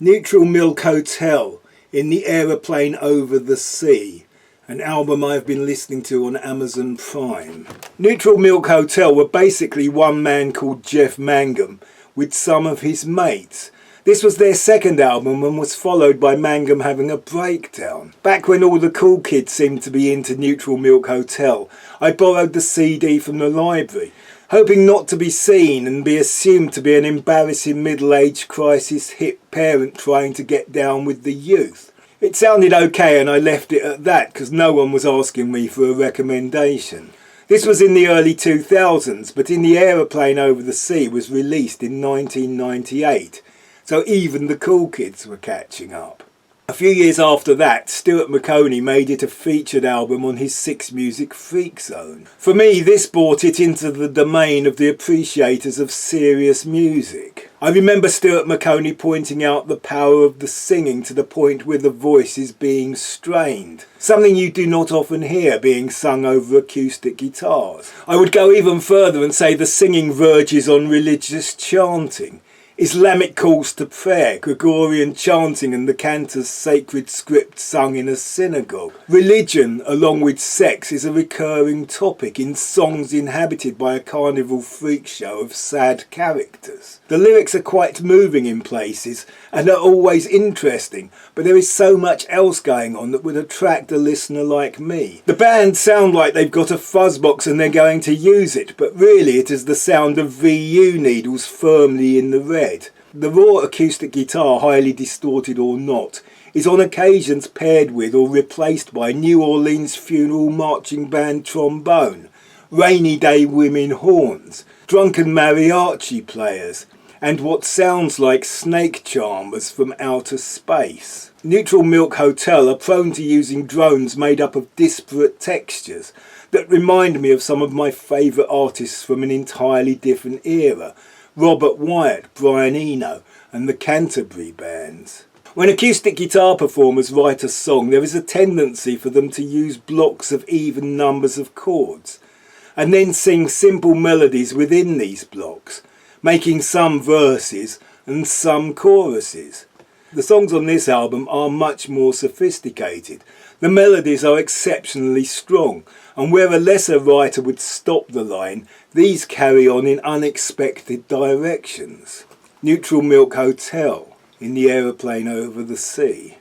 Neutral Milk Hotel in the Aeroplane over the Sea, an album I've been listening to on Amazon Prime. Neutral Milk Hotel were basically one man called Jeff Mangum with some of his mates. This was their second album and was followed by Mangum having a breakdown. Back when all the cool kids seemed to be into Neutral Milk Hotel, I borrowed the CD from the library, hoping not to be seen and be assumed to be an embarrassing middle-aged crisis hip parent trying to get down with the youth. It sounded okay and I left it at that because no one was asking me for a recommendation. This was in the early 2000s, but In the Aeroplane Over the Sea was released in 1998, so even the cool kids were catching up. A few years after that, Stuart Maconie made it a featured album on his Six Music Freak Zone. For me, this brought it into the domain of the appreciators of serious music. I remember Stuart Maconie pointing out the power of the singing to the point where the voice is being strained, something you do not often hear being sung over acoustic guitars. I would go even further and say the singing verges on religious chanting. Islamic calls to prayer, Gregorian chanting and the cantor's sacred script sung in a synagogue. Religion, along with sex, is a recurring topic in songs inhabited by a carnival freak show of sad characters. The lyrics are quite moving in places and are always interesting, but there is so much else going on that would attract a listener like me. The band sound like they've got a fuzzbox and they're going to use it, but really it is the sound of VU needles firmly in the red. The raw acoustic guitar, highly distorted or not, is on occasions paired with or replaced by New Orleans funeral marching band trombone, rainy day women horns, drunken mariachi players, and what sounds like snake charmers from outer space. Neutral Milk Hotel are prone to using drones made up of disparate textures that remind me of some of my favourite artists from an entirely different era, Robert Wyatt, Brian Eno and the Canterbury bands. When acoustic guitar performers write a song, there is a tendency for them to use blocks of even numbers of chords and then sing simple melodies within these blocks, making some verses and some choruses. The songs on this album are much more sophisticated. The melodies are exceptionally strong, and where a lesser writer would stop the line, these carry on in unexpected directions. Neutral Milk Hotel, In the Aeroplane Over the Sea.